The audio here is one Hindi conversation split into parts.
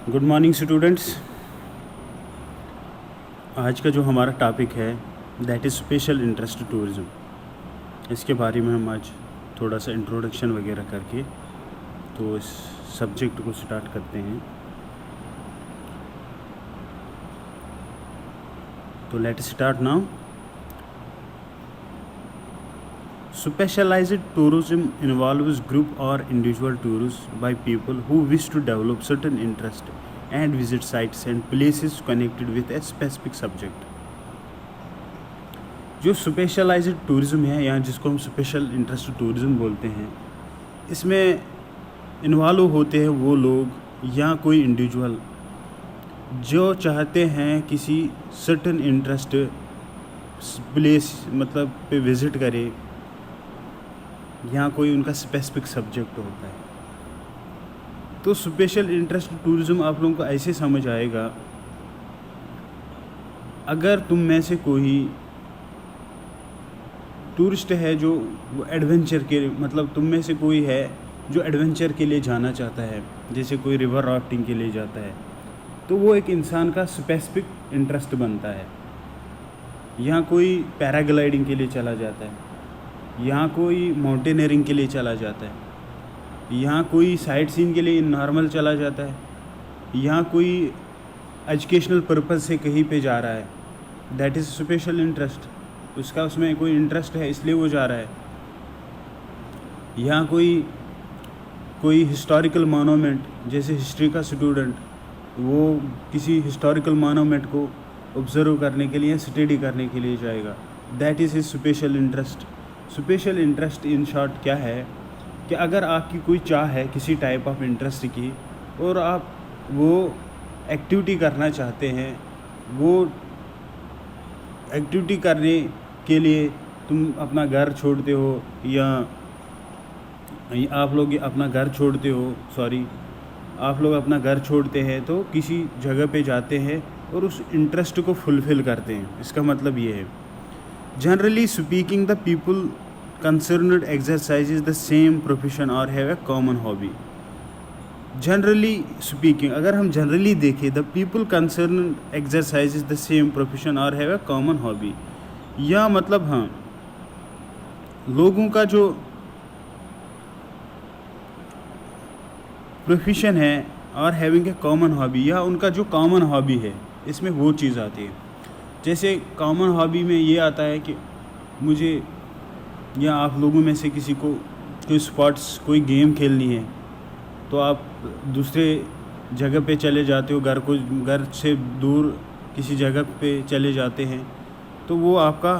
Good morning students. आज का जो हमारा टॉपिक है that is special interest tourism. इसके बारे में हम आज थोड़ा सा इंट्रोडक्शन वगैरह करके तो इस सब्जेक्ट को स्टार्ट करते हैं। तो let start now. Specialized tourism involves group or individual tours by people who wish to develop certain interest and visit sites and places connected with a specific subject। जो स्पेशलाइज्ड टूरिज़्म है या जिसको हम स्पेशल इंटरेस्ट टूरिज़्म बोलते हैं, इसमें इन्वॉल्व होते हैं वो लोग या कोई इंडिविजुअल जो चाहते हैं किसी सर्टन इंटरेस्ट प्लेस मतलब पे विज़िट करे यहाँ कोई उनका स्पेसिफिक सब्जेक्ट होता है। तो स्पेशल इंटरेस्ट टूरिज़्म आप लोगों को ऐसे समझ आएगा, अगर तुम में से कोई टूरिस्ट है जो एडवेंचर के मतलब तुम में से कोई है जो एडवेंचर के लिए जाना चाहता है, जैसे कोई रिवर राफ्टिंग के लिए जाता है, तो वो एक इंसान का स्पेसिफिक इंटरेस्ट बनता है। यहाँ कोई पैराग्लाइडिंग के लिए चला जाता है, यहाँ कोई माउंटेनियरिंग के लिए चला जाता है, यहाँ कोई साइट सीन के लिए नॉर्मल चला जाता है, यहाँ कोई एजुकेशनल पर्पज़ से कहीं पे जा रहा है, दैट इज़ स्पेशल इंटरेस्ट। उसका उसमें कोई इंटरेस्ट है इसलिए वो जा रहा है। यहाँ कोई हिस्टोरिकल मोनूमेंट, जैसे हिस्ट्री का स्टूडेंट वो किसी हिस्टोरिकल मोनूमेंट को ऑब्ज़र्व करने के लिए स्टडी करने के लिए जाएगा, that is his special interest. Special interest in short क्या है कि अगर आपकी कोई चाह है किसी टाइप ऑफ इंटरेस्ट की और आप वो एक्टिविटी करना चाहते हैं, वो एक्टिविटी करने के लिए तुम अपना घर छोड़ते हो या आप लोग अपना घर छोड़ते हो आप लोग अपना घर छोड़ते हैं तो किसी जगह पे जाते हैं और उस इंटरेस्ट को फुलफ़िल करते हैं। इसका मतलब ये है, generally speaking the people concerned exercises the same profession or have a common hobby। Generally speaking अगर हम जनरली देखें, the people concerned exercises the same profession or have a common hobby, या मतलब हाँ लोगों का जो प्रोफेशन है और हैविंग ए कॉमन हॉबी, या उनका जो कॉमन हॉबी है, इसमें वो चीज़ आती है। जैसे कॉमन हॉबी में ये आता है कि मुझे या आप लोगों में से किसी को कोई स्पोर्ट्स कोई गेम खेलनी है तो आप दूसरे जगह पे चले जाते हो, घर से दूर किसी जगह पे चले जाते हैं, तो वो आपका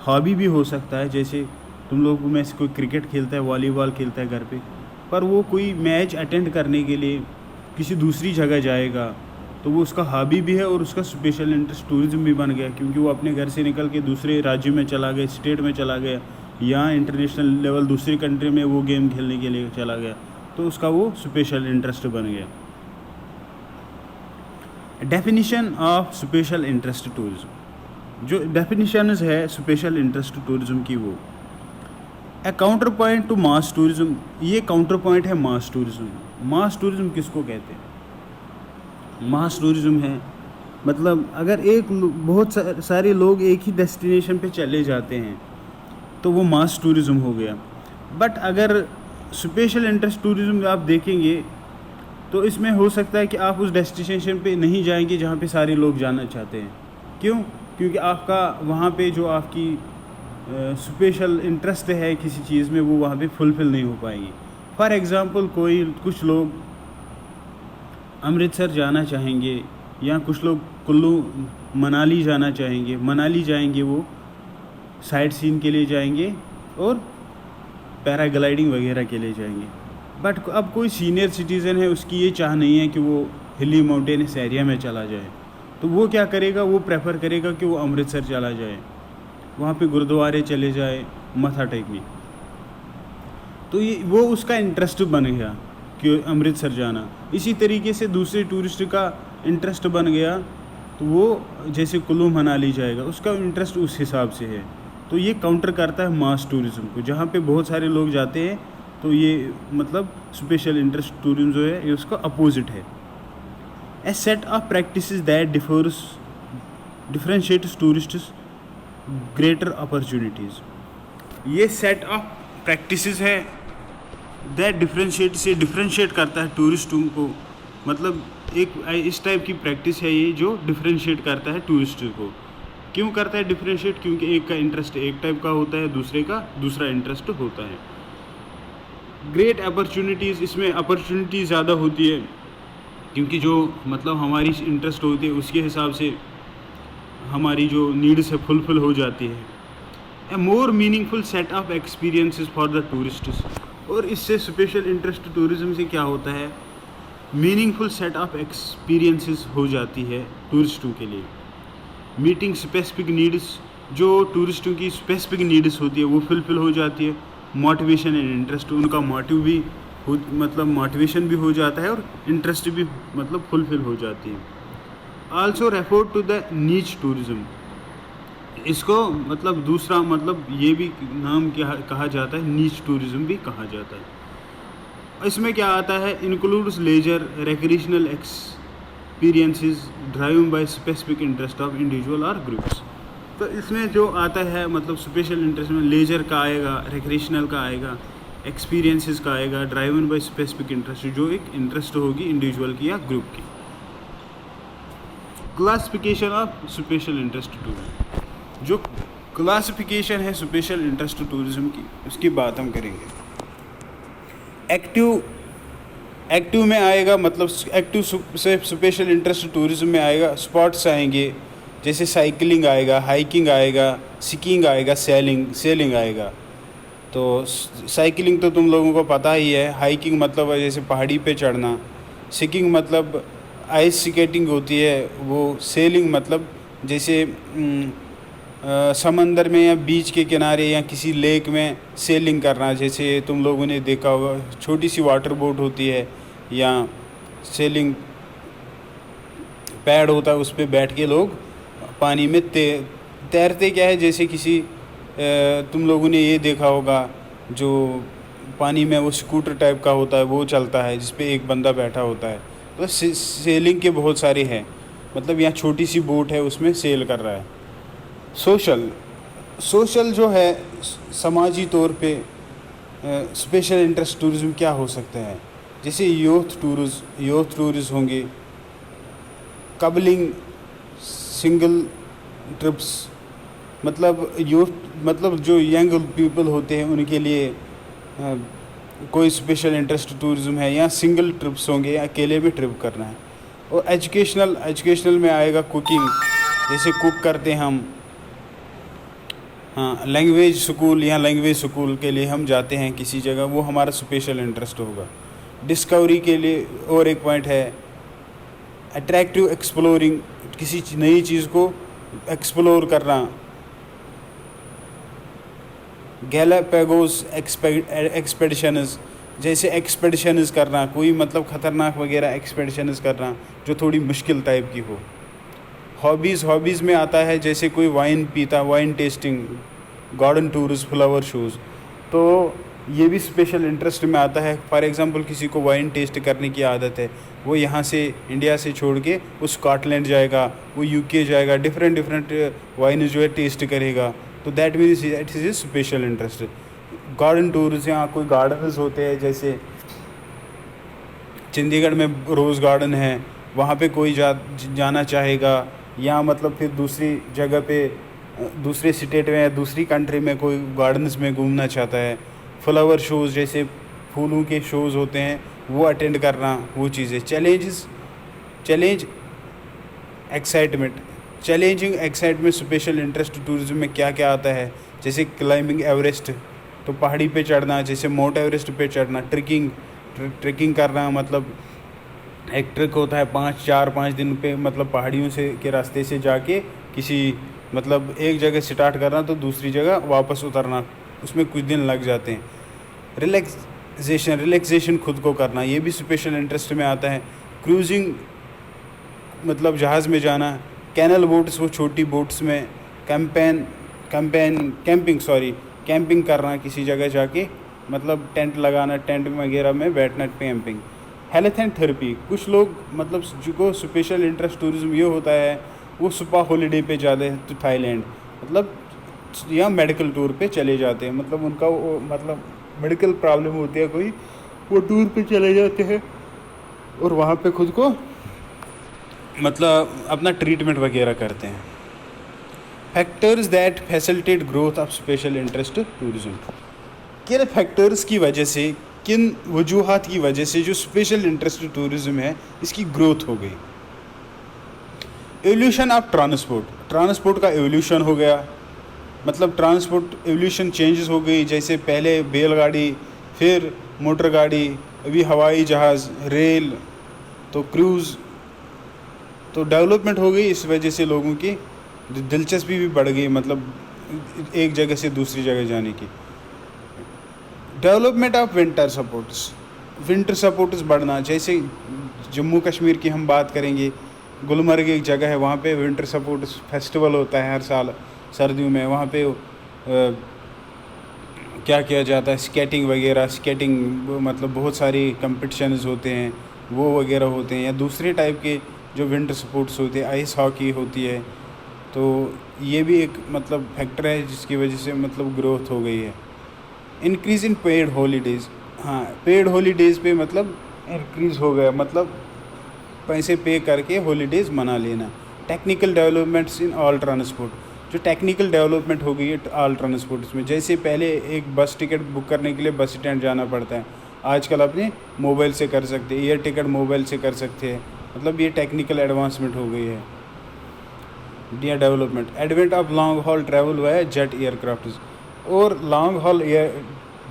हॉबी भी हो सकता है। जैसे तुम लोगों में से कोई क्रिकेट खेलता है, वॉलीबॉल खेलता है घर पे, पर वो कोई मैच अटेंड करने के लिए किसी दूसरी जगह जाएगा तो वो उसका हॉबी भी है और उसका स्पेशल इंटरेस्ट टूरिज़्म भी बन गया, क्योंकि वो अपने घर से निकल के दूसरे राज्य में चला गया, स्टेट में चला गया, या इंटरनेशनल लेवल दूसरी कंट्री में वो गेम खेलने के लिए चला गया, तो उसका वो स्पेशल इंटरेस्ट बन गया। Definition of special interest tourism, जो डेफिनेशन है स्पेशल इंटरेस्ट टूरिज़्म की, वो a counter point to mass tourism. ये काउंटर पॉइंट है मास टूरिज़्म। मास टूरिज़्म किसको कहते हैं? मास टूरिज़्म है मतलब अगर बहुत सारे लोग एक ही डेस्टिनेशन पे चले जाते हैं तो वो मास टूरिज़्म हो गया। बट अगर स्पेशल इंटरेस्ट टूरिज़्म आप देखेंगे तो इसमें हो सकता है कि आप उस डेस्टिनेशन पे नहीं जाएंगे जहाँ पे सारे लोग जाना चाहते हैं। क्यों? क्योंकि आपका वहाँ पे जो आपकी स्पेशल इंटरेस्ट है किसी चीज़ में, वो वहाँ पे फुलफ़िल नहीं हो पाएगी। फॉर एग्ज़ाम्पल कुछ लोग अमृतसर जाना चाहेंगे, या कुछ लोग कुल्लू मनाली जाना चाहेंगे। मनाली जाएंगे वो साइट सीन के लिए जाएंगे और पैराग्लाइडिंग वगैरह के लिए जाएंगे। बट अब कोई सीनियर सिटीज़न है, उसकी ये चाह नहीं है कि वो हिली माउंटेनस एरिया में चला जाए, तो वो क्या करेगा, वो प्रेफर करेगा कि वो अमृतसर चला जाए, वहाँ पे गुरुद्वारे चले जाए, मत्था टेकने। तो ये वो उसका इंटरेस्ट बन गया कि अमृतसर जाना। इसी तरीके से दूसरे टूरिस्ट का इंटरेस्ट बन गया तो वो जैसे कुल्लू मनाली जाएगा, उसका इंटरेस्ट उस हिसाब से है। तो ये काउंटर करता है मास टूरिज़्म को, जहाँ पे बहुत सारे लोग जाते हैं तो ये मतलब स्पेशल इंटरेस्ट टूरिज्म जो है ये उसका अपोजिट है। A set of practices that differentiates tourists greater opportunities. ये सेट ऑफ प्रैक्टिसेस है दैट डिफरेंशिएट करता है टूरिस्टों को, मतलब एक इस टाइप की प्रैक्टिस है ये जो डिफरेंशिएट करता है टूरिस्ट को। क्यों करता है डिफरेंशिएट? क्योंकि एक का इंटरेस्ट एक टाइप का होता है, दूसरे का दूसरा इंटरेस्ट होता है। ग्रेट अपॉर्चुनिटीज़, इसमें अपॉर्चुनिटी ज़्यादा होती है क्योंकि जो मतलब हमारी इंटरेस्ट होती है उसके हिसाब से हमारी जो नीड्स है फुलफिल हो जाती है। A more meaningful set of experiences for the tourists. और इससे स्पेशल इंटरेस्ट टूरिज़्म से क्या होता है, मीनिंगफुल सेट ऑफ एक्सपीरियंसेस हो जाती है टूरिस्टों के लिए। मीटिंग स्पेसिफिक नीड्स, जो टूरिस्टों की स्पेसिफिक नीड्स होती है वो फुलफिल हो जाती है। मोटिवेशन एंड इंटरेस्ट, उनका मोटिव भी मतलब मोटिवेशन भी हो जाता है और इंटरेस्ट भी मतलब फुलफिल हो जाती है। आल्सो रेफर टू द नीच टूरिज़्म, इसको मतलब दूसरा मतलब ये भी नाम क्या कहा जाता है, नीच टूरिज़्म भी कहा जाता है। इसमें क्या आता है, includes leisure recreational experiences driven by specific interest of individual और ग्रुप्स। तो इसमें जो आता है मतलब स्पेशल इंटरेस्ट में लेजर का आएगा, रिक्रिएशनल का आएगा, एक्सपीरियंसेस का आएगा, ड्राइवन बाय स्पेसिफिक इंटरेस्ट, जो एक इंटरेस्ट होगी इंडिविजुअल की या ग्रुप की। Classification of special interest tourism, जो क्लासिफिकेशन है स्पेशल इंटरेस्ट टूरिज्म की उसकी बात हम करेंगे। एक्टिव में आएगा, मतलब एक्टिव से स्पेशल इंटरेस्ट टूरिज्म में आएगा स्पॉट्स आएंगे, जैसे साइकिलिंग आएगा, हाइकिंग आएगा, स्कीइंग आएगा, सेलिंग आएगा। तो साइकिलिंग तो तुम लोगों को पता ही है, हाइकिंग मतलब जैसे पहाड़ी पे चढ़ना, स्कीइंग मतलब आइस स्केटिंग होती है वो, सेलिंग मतलब जैसे समंदर में या बीच के किनारे या किसी लेक में सेलिंग करना, जैसे तुम लोगों ने देखा होगा छोटी सी वाटर बोट होती है या सेलिंग पैड होता है, उस पर बैठ के लोग पानी में तैरते क्या है, जैसे किसी तुम लोगों ने ये देखा होगा जो पानी में वो स्कूटर टाइप का होता है वो चलता है जिस पे एक बंदा बैठा होता है। तो सेलिंग के बहुत सारे हैं, मतलब यहाँ छोटी सी बोट है उसमें सेल कर रहा है। सोशल जो है समाजी तौर पे स्पेशल इंटरेस्ट टूरिज़्म क्या हो सकता है, जैसे यूथ टूरिज़्म होंगे, कपलिंग, सिंगल ट्रिप्स, मतलब यूथ मतलब जो यंग पीपल होते हैं उनके लिए कोई स्पेशल इंटरेस्ट टूरिज़्म है, या सिंगल ट्रिप्स होंगे या अकेले भी ट्रिप करना है। और एजुकेशनल में आएगा कुकिंग, जैसे कुक करते हैं हम, हाँ, लैंग्वेज स्कूल के लिए हम जाते हैं किसी जगह, वो हमारा स्पेशल इंटरेस्ट होगा। डिस्कवरी के लिए और एक पॉइंट है अट्रैक्टिव एक्सप्लोरिंग, किसी नई चीज़ को एक्सप्लोर करना। गैलापागोस एक्सपेडिशंस, जैसे एक्सपेडिशंस करना, कोई मतलब ख़तरनाक वगैरह एक्सपेडिशंस करना जो थोड़ी मुश्किल टाइप की हो। हॉबीज़ में आता है जैसे कोई वाइन पीता, wine tasting, garden tours, flower shows, तो ये भी स्पेशल इंटरेस्ट में आता है। फॉर एग्ज़ाम्पल किसी को वाइन टेस्ट करने की आदत है, वो यहाँ से इंडिया से छोड़ के वो स्कॉटलैंड जाएगा, वो यूके जाएगा, डिफरेंट वाइन जो है टेस्ट करेगा, तो that means it is a special interest. Garden tours, यहाँ कोई गार्डन्स होते हैं, जैसे चंडीगढ़ में रोज़ गार्डन है, वहाँ पे कोई जाना चाहेगा, या मतलब फिर दूसरी जगह पे दूसरे स्टेट में या दूसरी कंट्री में कोई गार्डन्स में घूमना चाहता है। फ्लावर शोज़, जैसे फूलों के शोज़ होते हैं वो अटेंड करना, वो चीज़ें। Challenging excitement special interest tourism में क्या क्या आता है, जैसे क्लाइंबिंग एवरेस्ट, तो पहाड़ी पे चढ़ना, जैसे माउंट एवरेस्ट पे चढ़ना। ट्रैकिंग करना, मतलब एक ट्रिक होता है 5 दिन पे, मतलब पहाड़ियों से के रास्ते से जाके किसी मतलब एक जगह स्टार्ट करना तो दूसरी जगह वापस उतरना, उसमें कुछ दिन लग जाते हैं। रिलैक्सेशन खुद को करना, ये भी स्पेशल इंटरेस्ट में आता है। क्रूजिंग मतलब जहाज़ में जाना। कैनल बोट्स, वो छोटी बोट्स में। कैंपिंग करना, किसी जगह जाके मतलब टेंट लगाना, टेंट वगैरह में बैठना, कैंपिंग। हेल्थ एंड थेरेपी, कुछ लोग मतलब जिनको स्पेशल इंटरेस्ट टूरिज्म ये होता है वो स्पा हॉलीडे पे जाते हैं तो थाईलैंड, मतलब या मेडिकल टूर पे चले जाते हैं, मतलब उनका वो मतलब मेडिकल प्रॉब्लम होती है कोई, वो टूर पे चले जाते हैं और वहाँ पे खुद को मतलब अपना ट्रीटमेंट वगैरह करते हैं। Factors that facilitate growth of special interest tourism, किन फैक्टर्स की वजह से, किन वजूहात की वजह से जो स्पेशल इंटरेस्ट टूरिज्म है इसकी ग्रोथ हो गई। एवोल्यूशन ऑफ ट्रांसपोर्ट का एवोल्यूशन हो गया, मतलब ट्रांसपोर्ट एवोल्यूशन चेंजेस हो गई, जैसे पहले बैलगाड़ी, फिर मोटर गाड़ी, अभी हवाई जहाज़, रेल, तो क्रूज़, तो डेवलपमेंट हो गई। इस वजह से लोगों की दिलचस्पी भी बढ़ गई, मतलब एक जगह से दूसरी जगह जाने की। डेवलपमेंट ऑफ विंटर सपोर्ट्स बढ़ना, जैसे जम्मू कश्मीर की हम बात करेंगे, गुलमर्ग एक जगह है, वहाँ पे विंटर सपोर्ट्स फेस्टिवल होता है हर साल सर्दियों में। वहाँ पे क्या किया जाता है, स्केटिंग वगैरह, मतलब बहुत सारी कंपटिशन्स होते हैं वो वगैरह होते हैं, या दूसरे टाइप के जो विंटर स्पोर्ट्स होते हैं, आइस हॉकी होती है। तो ये भी एक मतलब फैक्टर है जिसकी वजह से मतलब ग्रोथ हो गई है। इंक्रीज़ इन पेड हॉलीडेज़, हाँ पेड हॉलीडेज़ पे मतलब इंक्रीज़ हो गया, मतलब पैसे पे करके हॉलीडेज़ मना लेना। Technical developments in all transport, जो टेक्निकल डेवलपमेंट हो गई है ऑल ट्रांसपोर्ट्स में, जैसे पहले एक बस टिकट बुक करने के लिए बस स्टैंड जाना पड़ता है, आजकल अपने मोबाइल से कर सकते हैं, एयर टिकट मोबाइल से कर सकते हैं, मतलब ये टेक्निकल एडवांसमेंट हो गई है। Dear development, advent of long haul travel हुआ है जेट एयरक्राफ्ट, और लॉन्ग हॉल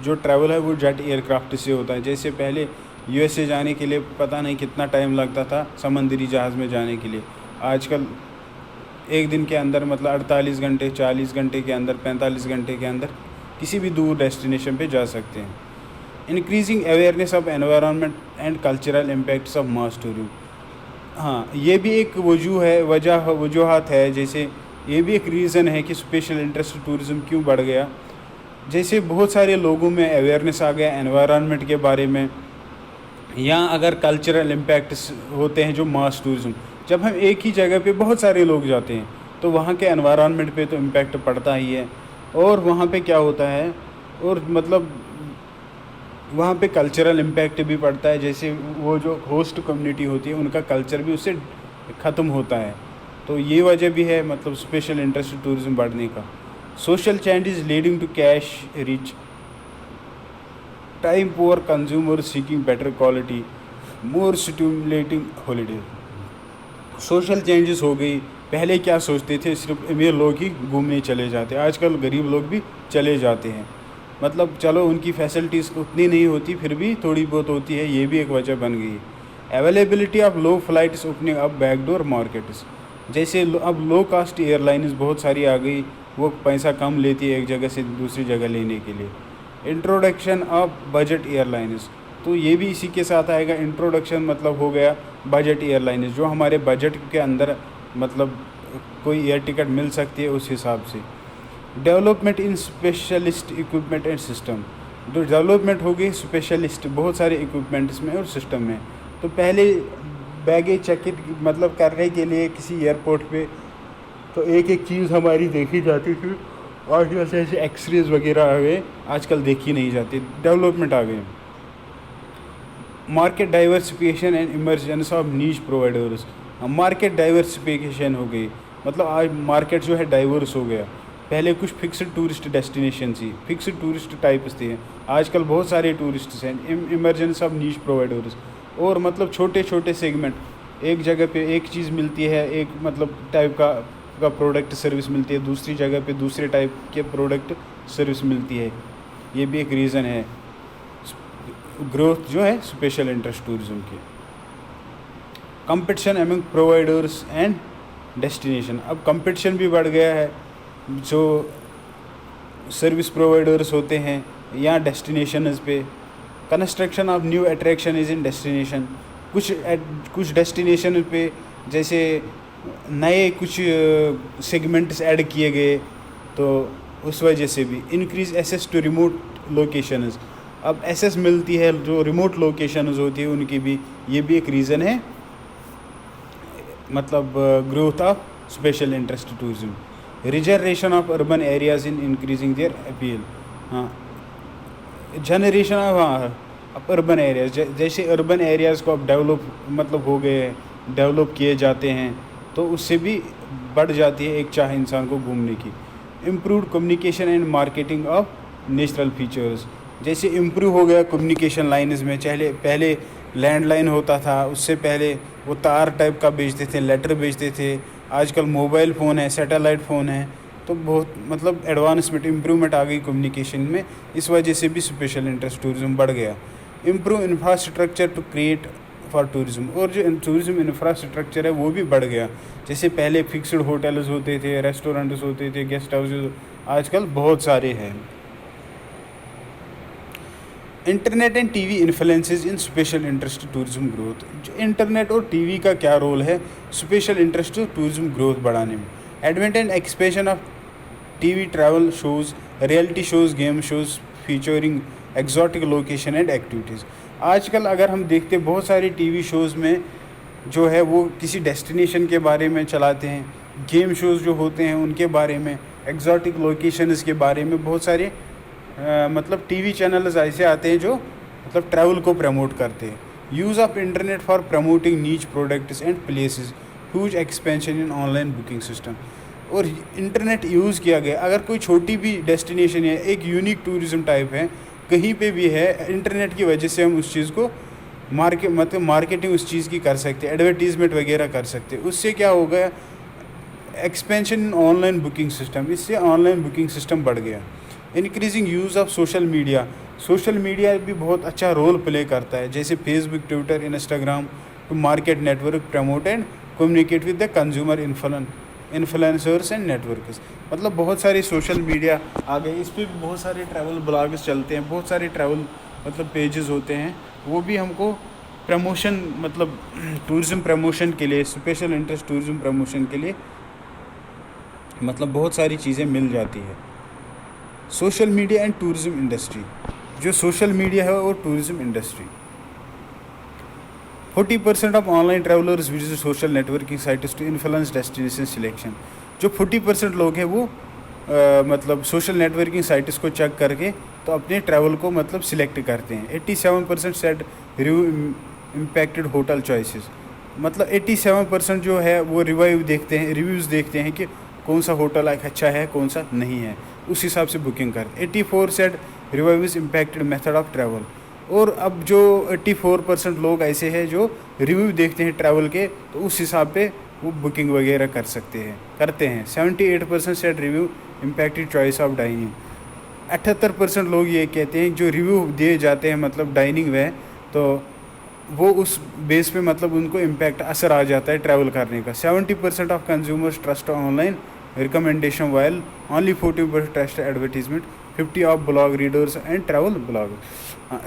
जो ट्रैवल है वो जेट एयरक्राफ्ट से होता है। जैसे पहले यूएसए जाने के लिए पता नहीं कितना टाइम लगता था समंदरी जहाज़ में जाने के लिए, आजकल एक दिन के अंदर मतलब 48 घंटे, 40 घंटे के अंदर, 45 घंटे के अंदर किसी भी दूर डेस्टिनेशन पे जा सकते हैं। Increasing awareness of environment and cultural impacts of mass tourism, हाँ ये भी एक वजूहात है, जैसे ये भी एक रीज़न है कि स्पेशल इंटरेस्ट टूरिज़्म क्यों बढ़ गया। जैसे बहुत सारे लोगों में अवेयरनेस आ गया एनवायरनमेंट के बारे में, या अगर कल्चरल इम्पैक्ट्स होते हैं जो मास टूरिज़्म, जब हम एक ही जगह पे बहुत सारे लोग जाते हैं तो वहाँ के एनवायरनमेंट पे तो इम्पैक्ट पड़ता ही है, और वहाँ पे क्या होता है, और मतलब वहाँ पे कल्चरल इम्पैक्ट भी पड़ता है, जैसे वो जो होस्ट कम्युनिटी होती है उनका कल्चर भी उससे ख़त्म होता है। तो ये वजह भी है मतलब स्पेशल इंटरेस्ट टूरिज़्म बढ़ने का। Social changes leading to cash rich, time poor consumer seeking better quality, more stimulating holiday. Social changes हो गई, पहले क्या सोचते थे सिर्फ अमीर लोग ही घूमने चले जाते, आजकल गरीब लोग भी चले जाते हैं, मतलब चलो उनकी फैसिलिटीज़ उतनी नहीं होती फिर भी थोड़ी बहुत होती है, ये भी एक वजह बन गई है। Availability of low flights opening up backdoor markets, जैसे अब लो कास्ट एयरलाइंस बहुत सारी आ गई, वो पैसा कम लेती है एक जगह से दूसरी जगह लेने के लिए। इंट्रोडक्शन ऑफ बजट एयरलाइंस, तो ये भी इसी के साथ आएगा। इंट्रोडक्शन मतलब हो गया बजट एयरलाइंस, जो हमारे बजट के अंदर मतलब कोई एयर टिकट मिल सकती है उस हिसाब से। Development in specialist equipment and system, जो डेवलपमेंट हो गई स्पेशलिस्ट बहुत सारे इक्विपमेंट्स में और सिस्टम में। तो पहले बैगेज चेक मतलब करने के लिए किसी एयरपोर्ट पे तो एक एक चीज़ हमारी देखी जाती थी, आजकल जैसे एक्सरेज वगैरह आ गए, आजकल देखी नहीं जाती, डेवलपमेंट आ गए। Market diversification and emergence of niche providers, market diversification हो गई, मतलब आज मार्केट जो है डाइवर्स हो गया। पहले कुछ फिक्स्ड टूरिस्ट डेस्टिनेशन थी, फिक्स्ड टूरिस्ट टाइप्स थे, आजकल बहुत सारे टूरिस्ट हैं। इमरजेंस ऑफ नीश प्रोवाइडर्स, और मतलब छोटे छोटे सेगमेंट, एक जगह पे एक चीज़ मिलती है, एक मतलब टाइप का प्रोडक्ट सर्विस मिलती है, दूसरी जगह पे दूसरे टाइप के प्रोडक्ट सर्विस मिलती है, ये भी एक रीज़न है ग्रोथ जो है स्पेशल इंटरेस्ट टूरिज्म की। Competition among providers and destination, अब कंपटीशन भी बढ़ गया है, जो सर्विस प्रोवाइडर्स होते हैं या डेस्टिनेशंस पे। Construction of new attraction is in destination, कुछ डेस्टिनेशन पे जैसे नए कुछ सेगमेंट्स ऐड किए गए, तो उस वजह से भी। Increase access to remote locations, अब एसेस मिलती है, जो रिमोट लोकेशंस होती है उनकी भी, ये भी एक रीज़न है मतलब growth of special interest tourism. Reservation of urban areas in increasing there appeal. हाँ, जनरेशन ऑफ अर्बन एरियाज, जैसे अर्बन एरियाज़ को अब डेवलप मतलब हो गए, डेवलप किए जाते हैं, तो उससे भी बढ़ जाती है एक चाह इंसान को घूमने की. Improved communication and marketing of natural features, जैसे इम्प्रूव हो गया कम्युनिकेशन लाइन्स में. पहले लैंडलाइन होता था, उससे पहले वो तार टाइप का भेजते थे, लेटर भेजते थे. आजकल मोबाइल फ़ोन है, सैटेलाइट फ़ोन है, तो बहुत मतलब एडवांसमेंट, इम्प्रूवमेंट आ गई कम्युनिकेशन में. इस वजह से भी स्पेशल इंटरेस्ट टूरिज़्म बढ़ गया. Improve infrastructure to create for tourism, और जो टूरिज़्म इंफ्रास्ट्रक्चर है वो भी बढ़ गया. जैसे पहले फिक्स्ड होटल्स होते थे, रेस्टोरेंट्स होते थे, गेस्ट हाउसेज, आजकल बहुत सारे हैं. Internet and TV influences in special interest tourism growth. जो इंटरनेट और टीवी का क्या रोल है स्पेशल इंटरेस्ट टूरिज्म ग्रोथ बढ़ाने में. Advent and expansion of TV travel shows, reality shows, game shows featuring exotic location and activities. आजकल अगर हम देखते बहुत सारे टीवी शोज़ में जो है वो किसी डेस्टिनेशन के बारे में चलाते हैं, गेम शोज़ जो होते हैं उनके बारे में, एक्जॉटिक लोकेशंस के बारे में. बहुत सारे मतलब टीवी चैनल्स ऐसे आते हैं जो मतलब ट्रैवल को प्रमोट करते हैं. Use of internet for promoting niche products and places, huge expansion in online booking system. और इंटरनेट यूज़ किया गया, अगर कोई छोटी भी डेस्टिनेशन है, एक यूनिक टूरिज़्म टाइप है, कहीं पे भी है, इंटरनेट की वजह से हम उस चीज़ को मार्केटिंग उस चीज़ की कर सकते हैं, एडवर्टीज़मेंट वगैरह कर सकते हैं. उससे क्या हो गया, expansion in online booking system, इससे ऑनलाइन बुकिंग सिस्टम बढ़ गया. Increasing use of social media भी बहुत अच्छा रोल प्ले करता है. जैसे Facebook, Twitter, Instagram to market network, promote and communicate with the consumer influencers and networks. मतलब बहुत सारे सोशल मीडिया आ गए, इस पर भी बहुत सारे ट्रैवल ब्लॉग्स चलते हैं, बहुत सारे ट्रैवल मतलब पेजेस होते हैं. वो भी हमको प्रमोशन मतलब टूरिज़्म प्रमोशन के लिए, स्पेशल इंटरेस्ट टूरिज़्म प्रमोशन के लिए मतलब बहुत सारी चीज़ें मिल जाती है. Social media and tourism industry, जो सोशल मीडिया है और tourism industry. 40% of online travellers visit social networking sites to influence destination selection. जो 40% लोग हैं वो मतलब सोशल नेटवर्किंग साइट्स को चेक करके तो अपने ट्रैवल को मतलब सिलेक्ट करते हैं. 87% said review impacted hotel choices. मतलब 87% जो है वो रिव्यूज़ देखते हैं कि कौन सा होटल अच्छा है, कौन सा नहीं है, उस हिसाब से बुकिंग करते. 84 said reviews impacted method of travel. और अब जो 84% लोग ऐसे हैं जो रिव्यू देखते हैं ट्रैवल के, तो उस हिसाब पे वो बुकिंग वगैरह करते हैं. 78% said review impacted choice of dining. 78% लोग ये कहते हैं जो रिव्यू दिए जाते हैं मतलब डाइनिंग में, तो वो उस बेस पे मतलब उनको इम्पैक्ट असर आ जाता है ट्रैवल करने का. 70% of consumers trust online recommendation while only 40% trust advertisement. 50 of blog readers and travel blog.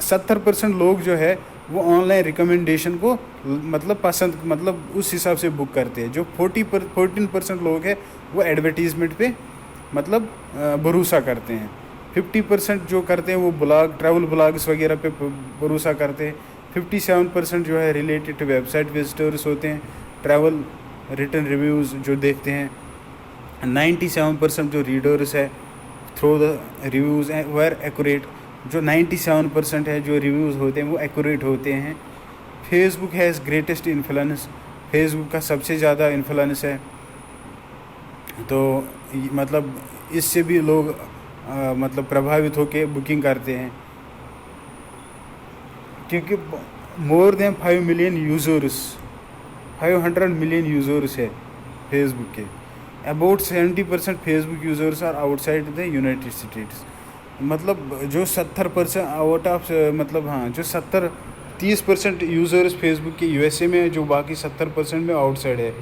70% लोग जो है वो ऑनलाइन रिकमेंडेशन को मतलब पसंद मतलब उस हिसाब से बुक करते हैं. जो 14% लोग हैं वो एडवर्टीज़मेंट पे मतलब भरोसा करते हैं. 50% जो करते हैं वो ट्रैवल ब्लॉग्स वगैरह पे भरोसा करते हैं. 57% जो है रिलेटेड टू वेबसाइट विजिटर्स होते हैं, ट्रैवल रिटर्न रिव्यूज़ जो देखते हैं. 97% जो रीडर्स है through the reviews were accurate. जो 97% है जो रिव्यूज़ होते हैं वो एक्यूरेट होते हैं. Facebook has greatest influence. Facebook का सबसे ज़्यादा इन्फ्लुएंस है, तो मतलब इससे भी लोग मतलब प्रभावित होकर बुकिंग करते हैं, क्योंकि more than 5 million users, 500 million users है फेसबुक के. About 70% Facebook users are outside the United States. मतलब जो 70% आउट ऑफ मतलब जो 30% यूज़र्स फेसबुक के यूएसए में है, जो बाकी 70% में आउटसाइड है.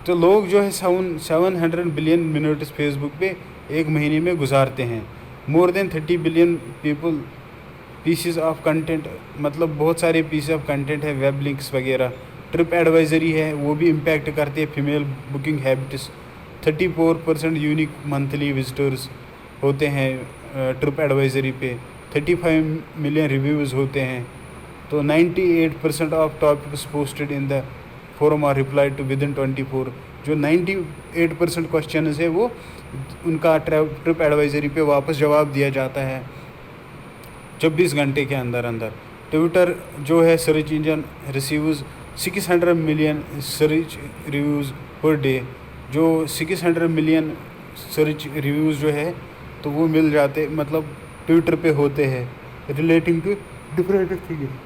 तो लोग जो है 700 बिलियन मिनट्स फेसबुक पे एक महीने में गुजारते हैं. More than 30 billion pieces of content, मतलब बहुत सारे पीसेस ऑफ कंटेंट है, वेब लिंक्स वगैरह. ट्रिप एडवाइजरी है, वो भी इम्पैक्ट करती है female booking habits. 34% unique monthly visitors होते हैं ट्रिप एडवाइजरी पे, 35 मिलियन रिव्यूज़ होते हैं। तो 98% of topics posted in the forum are replied to within 24। जो 98% क्वेश्चन है वो उनका ट्रिप एडवाइजरी पे वापस जवाब दिया जाता है 24 घंटे के अंदर अंदर। ट्विटर जो है search engine receives 600 million search reviews per day. जो 600 मिलियन सर्च रिव्यूज़ जो है तो वो मिल जाते, मतलब ट्विटर पे होते हैं relating to different things.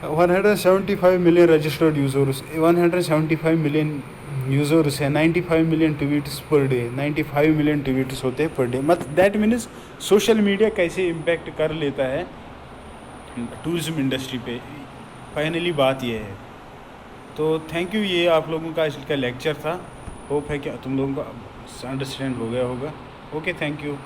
175 million registered users, 175 million users है, 95 million tweets per day, 95 million tweets होते हैं per day. That means social media कैसे इम्पैक्ट कर लेता है टूरिज़्म इंडस्ट्री पे, फाइनली बात यह है। तो थैंक यू, ये आप लोगों का आज का लेक्चर था। होप है कि तुम लोगों को अंडरस्टैंड हो गया होगा। Okay, thank you.